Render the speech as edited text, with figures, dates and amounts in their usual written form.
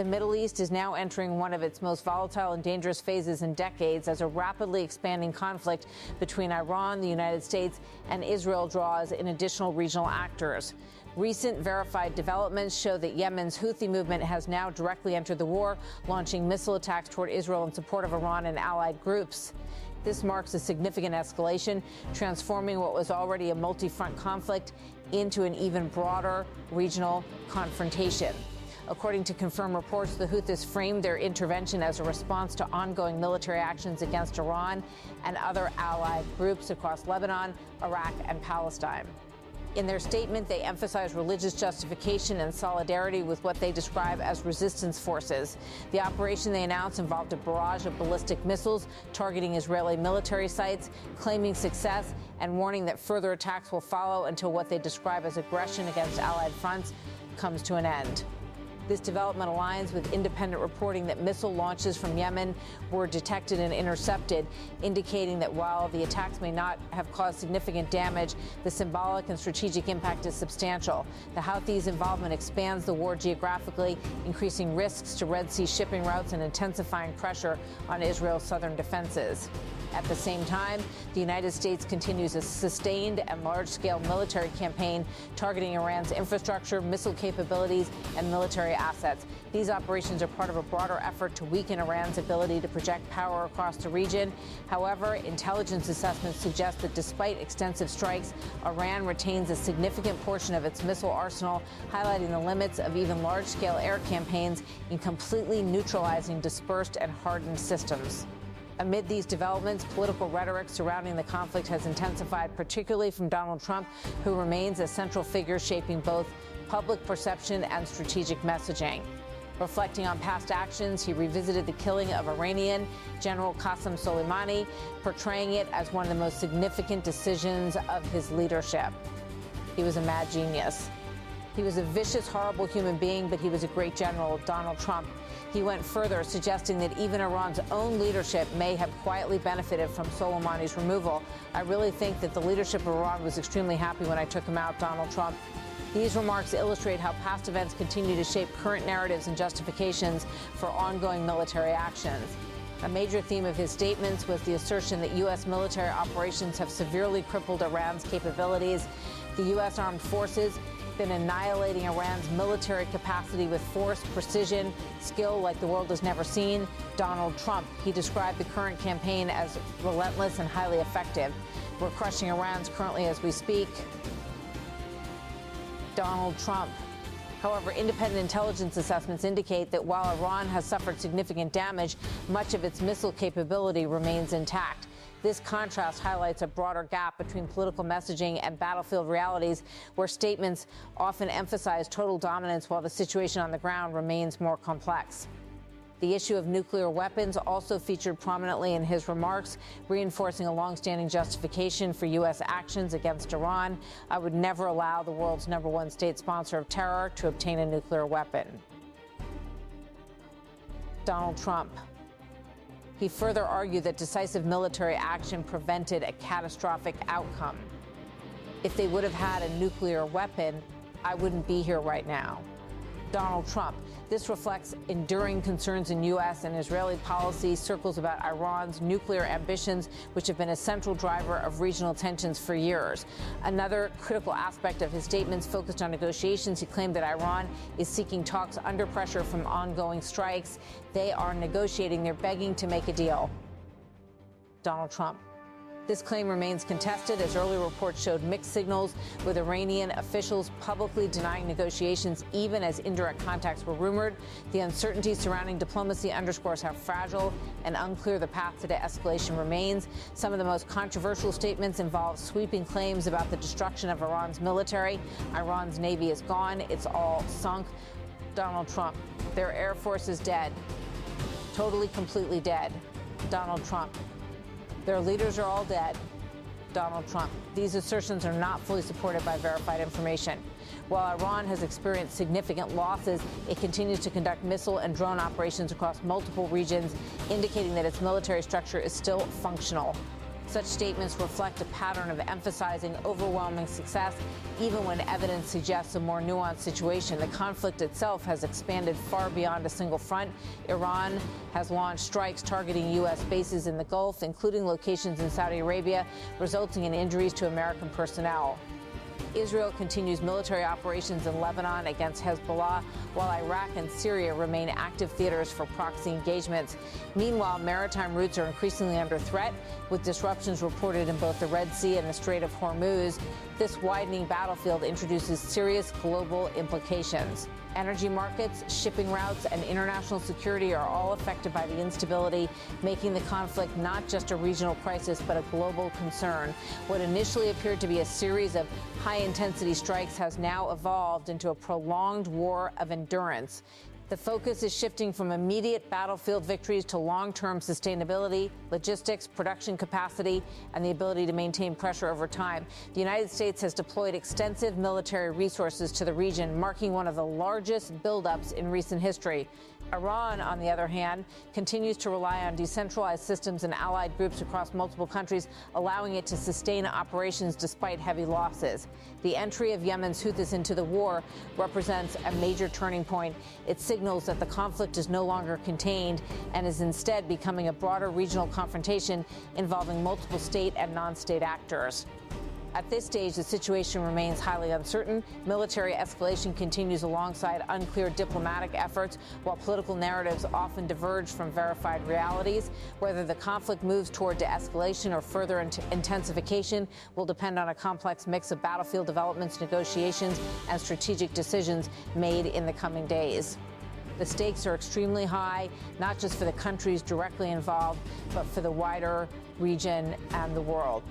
The Middle East is now entering one of its most volatile and dangerous phases in decades as a rapidly expanding conflict between Iran, the United States, and Israel draws in additional regional actors. Recent verified developments show that Yemen's Houthi movement has now directly entered the war, launching missile attacks toward Israel in support of Iran and allied groups. This marks a significant escalation, transforming what was already a multi-front conflict into an even broader regional confrontation. According to confirmed reports, the Houthis framed their intervention as a response to ongoing military actions against Iran and other allied groups across Lebanon, Iraq, and Palestine. In their statement, they emphasize religious justification and solidarity with what they describe as resistance forces. The operation they announced involved a barrage of ballistic missiles targeting Israeli military sites, claiming success and warning that further attacks will follow until what they describe as aggression against allied fronts comes to an end. This development aligns with independent reporting that missile launches from Yemen were detected and intercepted, indicating that while the attacks may not have caused significant damage, the symbolic and strategic impact is substantial. The Houthis' involvement expands the war geographically, increasing risks to Red Sea shipping routes and intensifying pressure on Israel's southern defenses. At the same time, the United States continues a sustained and large-scale military campaign targeting Iran's infrastructure, missile capabilities, and military assets. These operations are part of a broader effort to weaken Iran's ability to project power across the region. However, intelligence assessments suggest that despite extensive strikes, Iran retains a significant portion of its missile arsenal, highlighting the limits of even large-scale air campaigns in completely neutralizing dispersed and hardened systems. Amid these developments, political rhetoric surrounding the conflict has intensified, particularly from Donald Trump, who remains a central figure shaping both public perception and strategic messaging. Reflecting on past actions, he revisited the killing of Iranian General Qasem Soleimani, portraying it as one of the most significant decisions of his leadership. He was a mad genius. He was a vicious, horrible human being, but he was a great general, Donald Trump. He went further, suggesting that even Iran's own leadership may have quietly benefited from Soleimani's removal. I really think that the leadership of Iran was extremely happy when I took him out, Donald Trump. These remarks illustrate how past events continue to shape current narratives and justifications for ongoing military actions. A major theme of his statements was the assertion that U.S. military operations have severely crippled Iran's capabilities. The U.S. armed forces been annihilating Iran's military capacity with force, precision, skill like the world has never seen. Donald Trump, he described the current campaign as relentless and highly effective. We're crushing Iran's currently as we speak. Donald Trump. However, independent intelligence assessments indicate that while Iran has suffered significant damage, much of its missile capability remains intact. This contrast highlights a broader gap between political messaging and battlefield realities, where statements often emphasize total dominance while the situation on the ground remains more complex. The issue of nuclear weapons also featured prominently in his remarks, reinforcing a longstanding justification for U.S. actions against Iran. I would never allow the world's #1 state sponsor of terror to obtain a nuclear weapon. Donald Trump. He further argued that decisive military action prevented a catastrophic outcome. If they would have had a nuclear weapon, I wouldn't be here right now. Donald Trump. This reflects enduring concerns in U.S. and Israeli policy circles about Iran's nuclear ambitions, which have been a central driver of regional tensions for years. Another critical aspect of his statements focused on negotiations. He claimed that Iran is seeking talks under pressure from ongoing strikes. They are negotiating. They're begging to make a deal. Donald Trump. This claim remains contested, as early reports showed mixed signals, with Iranian officials publicly denying negotiations even as indirect contacts were rumored. The uncertainty surrounding diplomacy underscores how fragile and unclear the path to de-escalation remains. Some of the most controversial statements involve sweeping claims about the destruction of Iran's military. Iran's navy is gone. It's all sunk. Donald Trump. Their air force is dead. Totally, completely dead. Donald Trump. Their leaders are all dead. Donald Trump. These assertions are not fully supported by verified information. While Iran has experienced significant losses, it continues to conduct missile and drone operations across multiple regions, indicating that its military structure is still functional. Such statements reflect a pattern of emphasizing overwhelming success, even when evidence suggests a more nuanced situation. The conflict itself has expanded far beyond a single front. Iran has launched strikes targeting U.S. bases in the Gulf, including locations in Saudi Arabia, resulting in injuries to American personnel. Israel continues military operations in Lebanon against Hezbollah, while Iraq and Syria remain active theaters for proxy engagements. Meanwhile, maritime routes are increasingly under threat, with disruptions reported in both the Red Sea and the Strait of Hormuz. This widening battlefield introduces serious global implications. Energy markets, shipping routes, and international security are all affected by the instability, making the conflict not just a regional crisis, but a global concern. What initially appeared to be a series of high-intensity strikes has now evolved into a prolonged war of endurance. The focus is shifting from immediate battlefield victories to long-term sustainability, logistics, production capacity, and the ability to maintain pressure over time. The United States has deployed extensive military resources to the region, marking one of the largest buildups in recent history. Iran, on the other hand, continues to rely on decentralized systems and allied groups across multiple countries, allowing it to sustain operations despite heavy losses. The entry of Yemen's Houthis into the war represents a major turning point. It signals that the conflict is no longer contained and is instead becoming a broader regional confrontation involving multiple state and non-state actors. At this stage, the situation remains highly uncertain. Military escalation continues alongside unclear diplomatic efforts, while political narratives often diverge from verified realities. Whether the conflict moves toward de-escalation or further intensification will depend on a complex mix of battlefield developments, negotiations, and strategic decisions made in the coming days. The stakes are extremely high, not just for the countries directly involved, but for the wider region and the world.